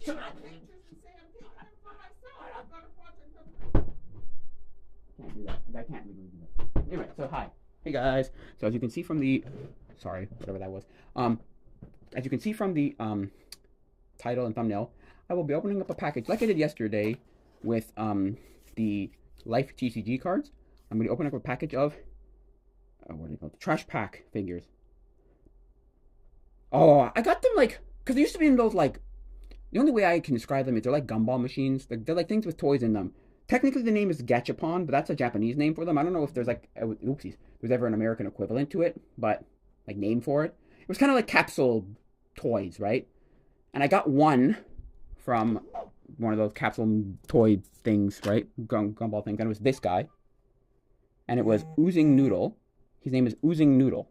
Can't do that. I can't legally do that. Anyway, so hi. Hey guys. So as you can see from the sorry, whatever that was. As you can see from the title and thumbnail, I will be opening up a package like I did yesterday with the Life TCG cards. I'm going to open up a package of what are they called? Trash pack figures. Oh, I got them like because they used to be in those like the only way I can describe them is they're like gumball machines. They're like things with toys in them. Technically, the name is Gachapon, but that's a Japanese name for them. I don't know if there's like oopsies, there's ever an American equivalent to it, but like name for it. It was kind of like capsule toys, right? And I got one from one of those capsule toy things, right? Gumball things, and it was this guy, and it was Oozing Noodle. His name is Oozing Noodle.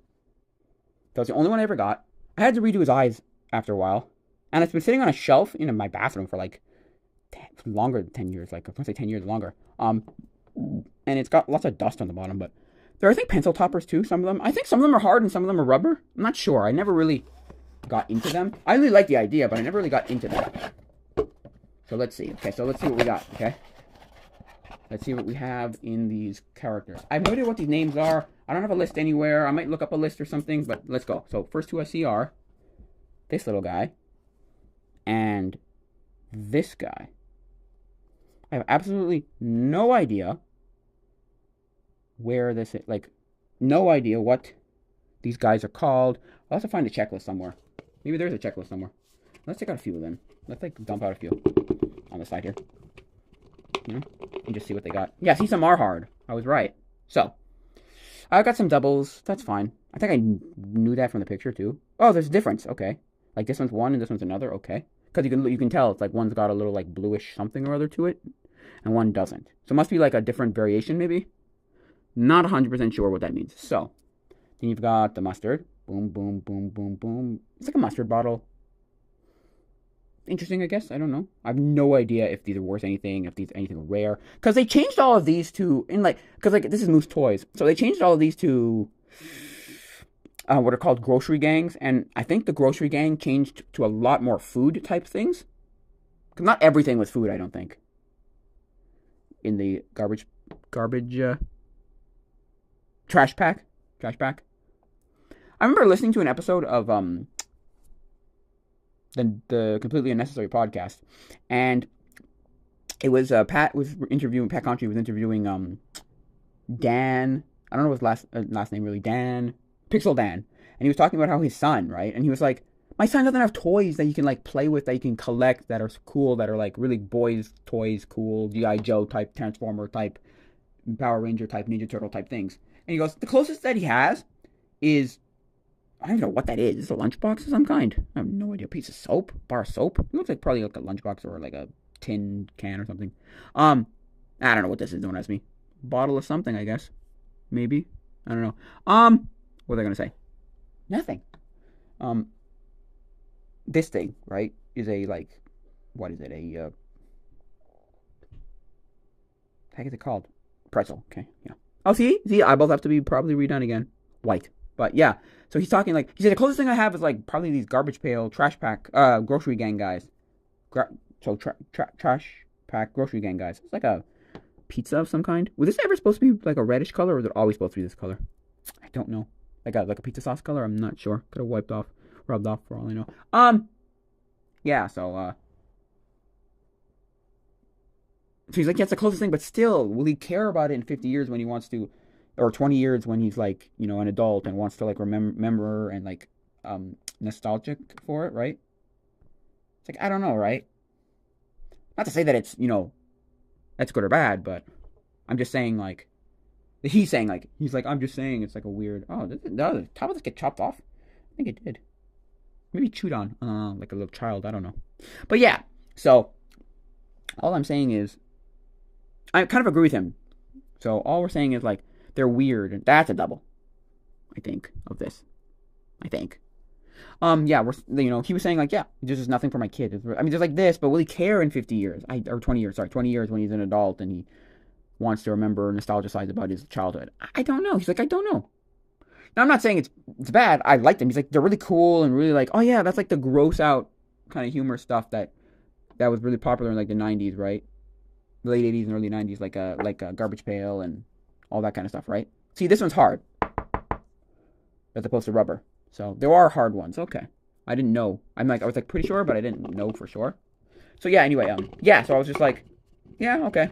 That was the only one I ever got. I had to redo his eyes after a while, and it's been sitting on a shelf in my bathroom for like longer than 10 years, like I want to say 10 years longer. And it's got lots of dust on the bottom, but there are, I think, pencil toppers too, some of them. I think some of them are hard and some of them are rubber. I'm not sure. I never really got into them. I really like the idea, but I never really got into them. So let's see. Okay, so let's see what we got, okay? Let's see what we have in these characters. I have no idea what these names are. I don't have a list anywhere. I might look up a list or something, but let's go. So first two I see are this little guy and this guy. I have absolutely no idea where this is, like, no idea what these guys are called. I'll have to find a checklist somewhere. Maybe there's a checklist somewhere. Let's take out a few of them. Let's, like, dump out a few on the side here. You know, and just see what they got. Yeah, see, some are hard. I was right. So, I got some doubles. That's fine. I think I knew that from the picture, too. Oh, there's a difference. Okay. Like, this one's one and this one's another. Okay. Because you can tell it's like one's got a little, like, bluish something or other to it. And one doesn't. So it must be like a different variation, maybe? Not 100% sure what that means. So, then you've got the mustard. Boom, boom, boom, boom, boom. It's like a mustard bottle. Interesting, I guess. I don't know. I have no idea if these are worth anything, if these are anything rare. Because they changed all of these to, because like, this is Moose Toys. So they changed all of these to what are called grocery gangs. And I think the grocery gang changed to a lot more food type things. Because not everything was food, I don't think. In the garbage trash pack. I remember listening to an episode of the Completely Unnecessary podcast, and it was Pat Contri was interviewing Dan. I don't know his last name really. Dan Pixel Dan, and he was talking about how his son, right, and he was like, my son doesn't have toys that you can like play with, that you can collect, that are cool, that are like really boys' toys, cool G.I. Joe type, Transformer type, Power Ranger type, Ninja Turtle type things. And he goes, the closest that he has is, I don't even know what that is. Is it a lunchbox of some kind? I have no idea. A piece of soap, bar of soap. It looks like probably like a lunchbox or like a tin can or something. I don't know what this is. Don't ask me. Bottle of something, I guess. Maybe. I don't know. What are they gonna say? Nothing. This thing, right, is a, like, what is it, a, heck is it called? Pretzel, okay, yeah. Oh, see, eyeballs have to be probably redone again. White. But, yeah, so he's talking, like, he said, the closest thing I have is, like, probably these garbage pail, trash pack, grocery gang guys. Trash pack, grocery gang guys. It's like a pizza of some kind. Was this ever supposed to be, like, a reddish color, or was it always supposed to be this color? I don't know. Like a pizza sauce color? I'm not sure. Could have rubbed off for all I know. Yeah, so he's like, yeah, it's the closest thing, but still, will he care about it in 50 years when he wants to, or 20 years when he's like, you know, an adult and wants to like remember and like nostalgic for it, right? It's like, I don't know, right? Not to say that it's, you know, that's good or bad, but I'm just saying, like, he's like, I'm just saying it's like a weird, did the top of this get chopped off? I think it did. Maybe chewed on, like a little child, I don't know. But yeah, so, all I'm saying is, I kind of agree with him. So, all we're saying is, like, they're weird. That's a double, I think, of this. I think. Yeah, he was saying, like, yeah, this is nothing for my kid. I mean, there's like this, but will he care in 50 years? Or 20 years, sorry, 20 years when he's an adult and he wants to remember, nostalgicize about his childhood. I don't know. He's like, I don't know. Now, I'm not saying it's bad. I like them. He's like, they're really cool and really like, oh yeah, that's like the gross out kind of humor stuff that that was really popular in like the '90s, right? The late '80s and early '90s, like a Garbage Pail and all that kind of stuff, right? See, this one's hard as opposed to rubber. So there are hard ones. Okay, I didn't know. I was like pretty sure, but I didn't know for sure. So yeah. Anyway, yeah. So I was just like, yeah, okay.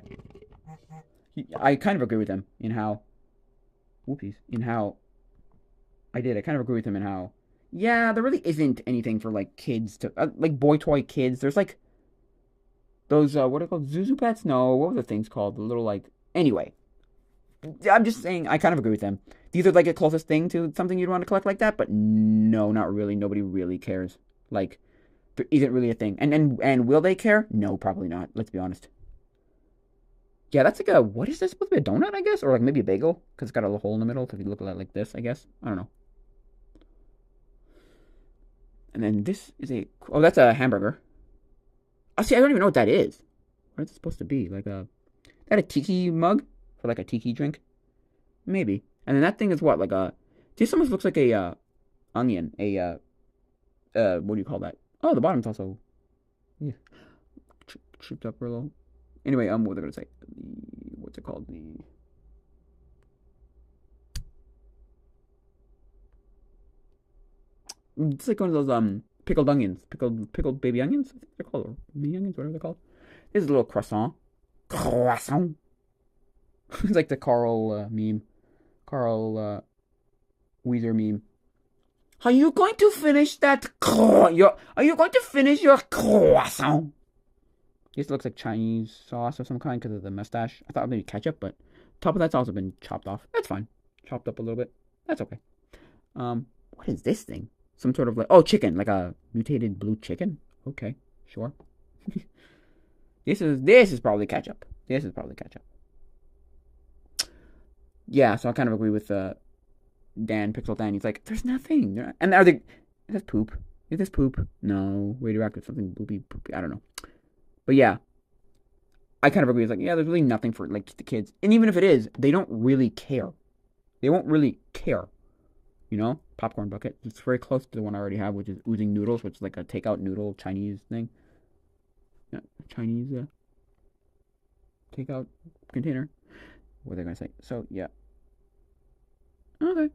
I kind of agree with him in how, whoopies, in how I did. I kind of agree with him in how, yeah, there really isn't anything for like kids to like boy toy kids. There's like those what are they called? Zuzu pets? No, what were the things called? The little like anyway. I'm just saying I kind of agree with them. These are like the closest thing to something you'd want to collect like that, but no, not really. Nobody really cares. Like there isn't really a thing. And will they care? No, probably not. Let's be honest. Yeah, that's like a what is this supposed to be a donut? I guess, or like maybe a bagel because it's got a little hole in the middle. If you look at it like this, I guess I don't know. And then this is a oh, that's a hamburger. Oh, see, I don't even know what that is. What is it supposed to be? Like a that a tiki mug for like a tiki drink? Maybe. And then that thing is what? Like a this almost looks like a onion. A what do you call that? Oh, the bottom's also yeah, chipped up a little. Anyway, what was I gonna say? What's it called? It's like one of those pickled onions, pickled baby onions. I think they're called or mini onions, whatever they're called. This is a little croissant. Croissant. It's like the Carl meme. Carl Weezer meme. Are you going to finish that are you going to finish your croissant? This looks like Chinese sauce of some kind because of the mustache. I thought maybe ketchup, but top of that's also been chopped off. That's fine. Chopped up a little bit. That's okay. What is this thing? Some sort of like oh chicken, like a mutated blue chicken. Okay, sure. This is probably ketchup. This is probably ketchup. Yeah, so I kind of agree with Dan, Pixel Dan. He's like, there's nothing. And are they? Is this poop? Is this poop? No, radioactive something poopy. I don't know. But yeah, I kind of agree. It's like, yeah, there's really nothing for like the kids, and even if it is, they don't really care. They won't really care. You know, popcorn bucket. It's very close to the one I already have, which is oozing noodles, which is like a takeout noodle Chinese thing. Yeah, Chinese takeout container. What are they gonna say? So yeah, okay.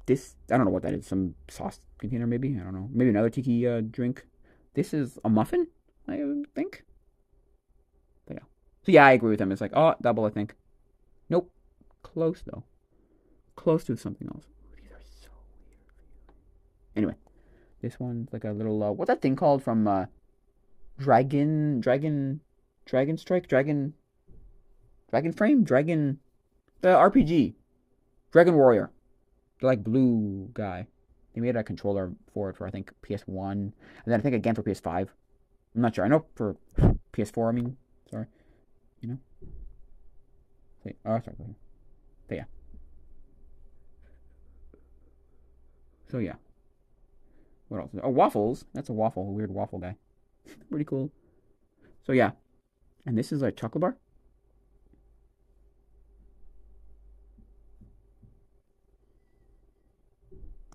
This I don't know what that is. Some sauce container maybe. I don't know. Maybe another tiki drink. This is a muffin. I think. But yeah. So yeah, I agree with him. It's like oh double. I think. Nope. Close though. Close to something else. These are so weird. Anyway, this one's like a little what's that thing called from Dragon Strike, Dragon Frame, the RPG, Dragon Warrior, the like blue guy. They made a controller for it for I think PS1, and then I think again for PS5. I'm not sure. I know for PS4. I mean, sorry, you know. Oh, sorry. But yeah. So yeah. What else? Oh, waffles. That's a waffle. A weird waffle guy. Pretty cool. So yeah. And this is a chocolate bar.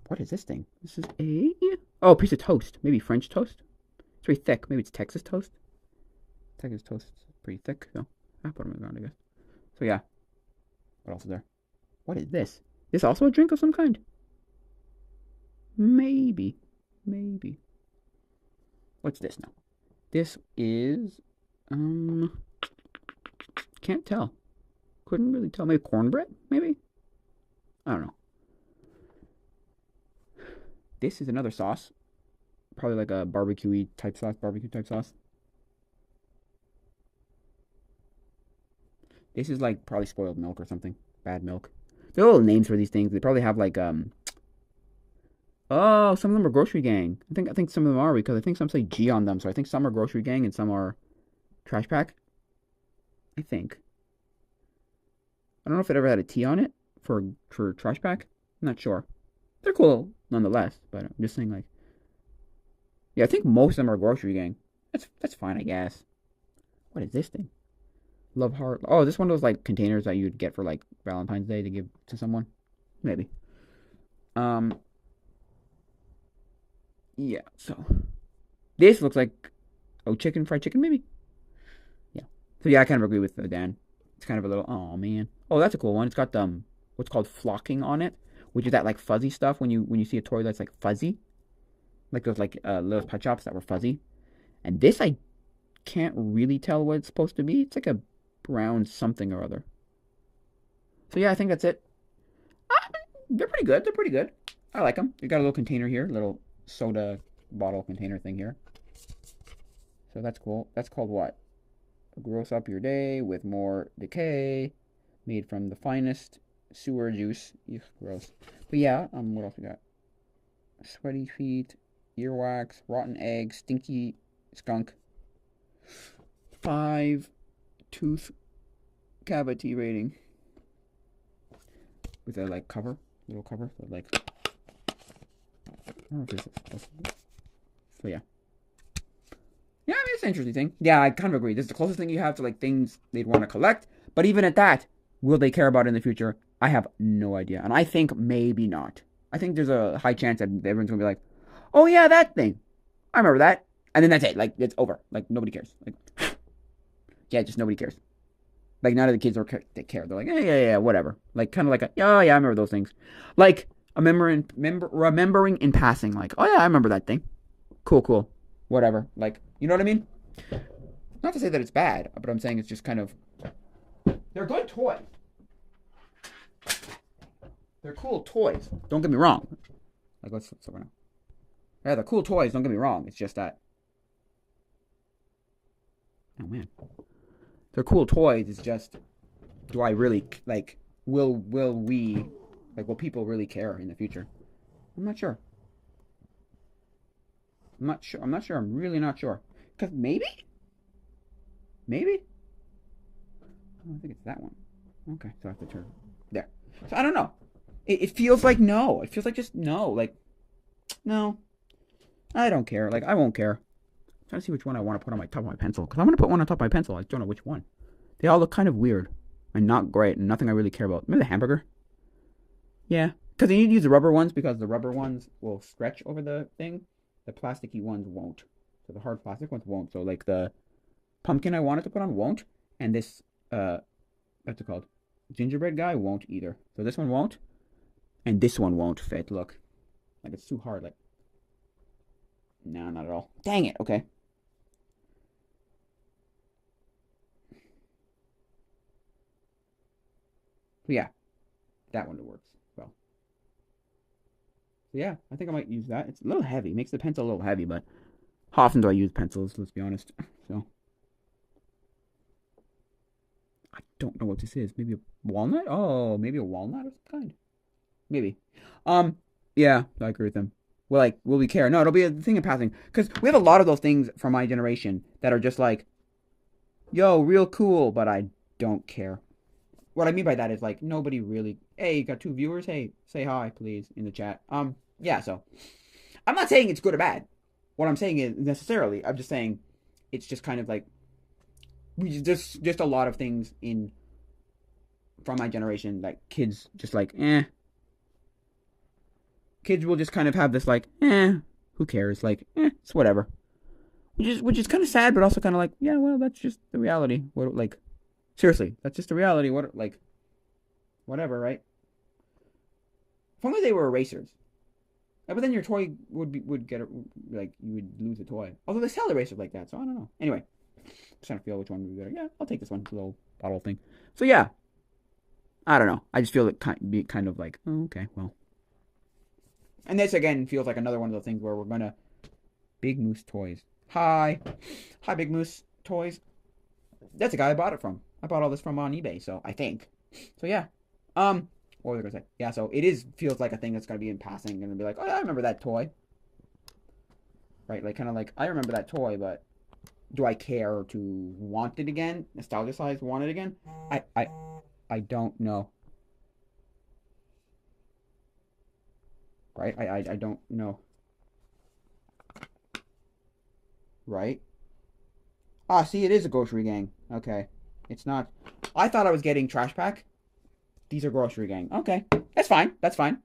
What is this thing? This is a piece of toast. Maybe French toast. It's very thick. Maybe it's Texas toast. Texas toast is pretty thick. So I put them in the ground, I guess. So yeah. What else is there? What is this? This also a drink of some kind? Maybe. Maybe. What's this now? This is can't tell. Couldn't really tell. Maybe cornbread? Maybe? I don't know. This is another sauce. Probably like a barbecue type sauce. Barbecue type sauce. This is like probably spoiled milk or something. Bad milk. There are little names for these things. They probably have like oh, some of them are Grocery Gang. I think some of them are because I think some say G on them. So I think some are Grocery Gang and some are Trash Pack. I think. I don't know if it ever had a T on it for Trash Pack. I'm not sure. They're cool nonetheless, but I'm just saying like yeah, I think most of them are Grocery Gang. That's fine, I guess. What is this thing? Love Heart. Oh, this one of those like containers that you'd get for like Valentine's Day to give to someone. Maybe. Um Yeah, so this looks like fried chicken maybe. Yeah. So yeah, I kind of agree with Dan. It's kind of a little. Oh man. Oh, that's a cool one. It's got what's called flocking on it, which is that like fuzzy stuff when you see a toy that's like fuzzy, like those like little pet shops that were fuzzy. And this I can't really tell what it's supposed to be. It's like a brown something or other. So yeah, I think that's it. They're pretty good. They're pretty good. I like them. You got a little container here, little soda bottle container thing here. So that's cool. That's called what? Gross up your day with more decay, made from the finest sewer juice. Eugh, gross. But yeah, what else we got? Sweaty feet, earwax, rotten egg, stinky skunk. 5 tooth cavity rating. With a like cover, little cover, so like I don't know if this is supposed to be. So yeah. Yeah, I mean, it's an interesting thing. Yeah, I kind of agree. This is the closest thing you have to like things they'd want to collect. But even at that, will they care about it in the future? I have no idea. And I think maybe not. I think there's a high chance that everyone's going to be like, oh yeah, that thing. I remember that. And then that's it. Like, it's over. Like, nobody cares. Like, yeah, just nobody cares. Like, none of the kids they care. They're like, yeah, whatever. Like, kind of like, oh yeah, I remember those things. Like, remembering in passing. Like, oh yeah, I remember that thing. Cool. Whatever. Like, you know what I mean? Not to say that it's bad, but I'm saying it's just kind of... They're good toys. They're cool toys. Don't get me wrong. Like, let's over now. Yeah, they're cool toys. Don't get me wrong. It's just that... Oh, man. They're cool toys. It's just... Do I really... Like, will we... Like, will people really care in the future? I'm not sure. I'm not sure. I'm really not sure. Because maybe? Maybe? I don't think it's that one. Okay, so I have to turn. There. So I don't know. It feels like no. It feels like just no. Like, no. I don't care. Like, I won't care. I'm trying to see which one I want to put on my top of my pencil. Because I want to put one on top of my pencil. I don't know which one. They all look kind of weird. And not great. And nothing I really care about. Maybe the hamburger? Yeah. Because you need to use the rubber ones. Because the rubber ones will stretch over the thing. The plasticky ones won't. So the hard plastic ones won't. So like the pumpkin I wanted to put on won't. And this, what's it called? Gingerbread guy won't either. So this one won't. And this one won't fit. Look. Like it's too hard. Like, no, not at all. Dang it. Okay. So yeah. That one works well. So yeah, I think I might use that. It's a little heavy. It makes the pencil a little heavy, but how often do I use pencils? Let's be honest. So I don't know what this is. Maybe a walnut? Oh, maybe a walnut of some kind. Maybe. Um, yeah, I agree with them. Will we care? No, it'll be a thing in passing. Because we have a lot of those things from my generation that are just like, yo, real cool, but I don't care. What I mean by that is like nobody really. Hey, you got 2 viewers. Hey, say hi, please, in the chat. Yeah. So I'm not saying it's good or bad. What I'm saying is necessarily. I'm just saying it's just kind of like we just a lot of things in from my generation like kids just like kids will just kind of have this like who cares, like it's whatever, which is kind of sad but also kind of like yeah, well, that's just the reality. What, like, seriously, that's just the reality. What, like, whatever, right? If only they were erasers. But then your toy would get like you would lose a toy. Although they sell erasers like that, so I don't know. Anyway, just trying to feel which one would be better. Yeah, I'll take this one, little bottle thing. So yeah, I don't know. I just feel it kind of like, oh, okay, well. And this again feels like another one of those things where we're gonna Big Moose Toys. Hi, Big Moose Toys. That's the guy I bought it from. I bought all this from on eBay, so I think. So yeah. What was I gonna say? Yeah, so it feels like a thing that's gonna be in passing and be like, oh yeah, I remember that toy. Right, like kind of like I remember that toy, but do I care to want it again? Nostalgia-size, want it again? I don't know. Right? I don't know. Right? Ah, see, it is a grocery gang. Okay. It's not. I thought I was getting Trash Pack. These are grocery gang. Okay. That's fine. That's fine.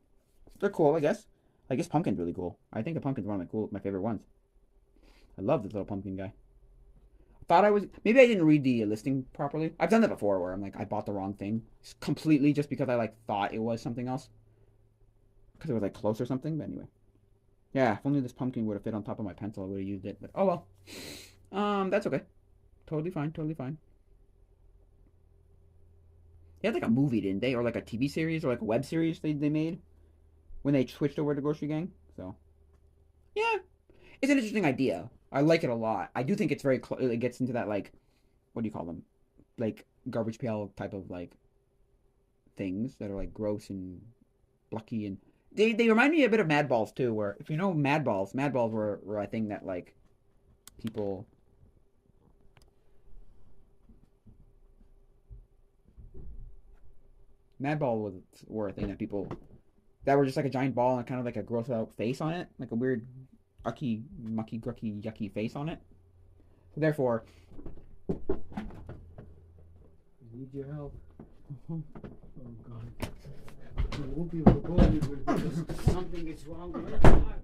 They're cool, I guess. Like this pumpkin's really cool. I think the pumpkin's one of my favorite ones. I love this little pumpkin guy. Thought I was maybe I didn't read the listing properly. I've done that before where I'm like I bought the wrong thing completely just because I like thought it was something else because it was like close or something. But anyway, yeah. If only this pumpkin would have fit on top of my pencil, I would have used it. But oh well. That's okay. Totally fine. Totally fine. They had like a movie, didn't they, or like a TV series or like a web series they made when they switched over to Grocery Gang. So yeah, it's an interesting idea. I like it a lot. I do think it's very it gets into that like what do you call them, like garbage pail type of like things that are like gross and plucky and they remind me a bit of Mad Balls too. Where if you know Mad Balls were a thing that like people Mad Ball was were a thing that people that were just like a giant ball and kind of like a gross out face on it, like a weird ucky, mucky, grucky, yucky face on it. So therefore, I need your help. Oh God. You won't be able to go anywhere because something is wrong with your heart.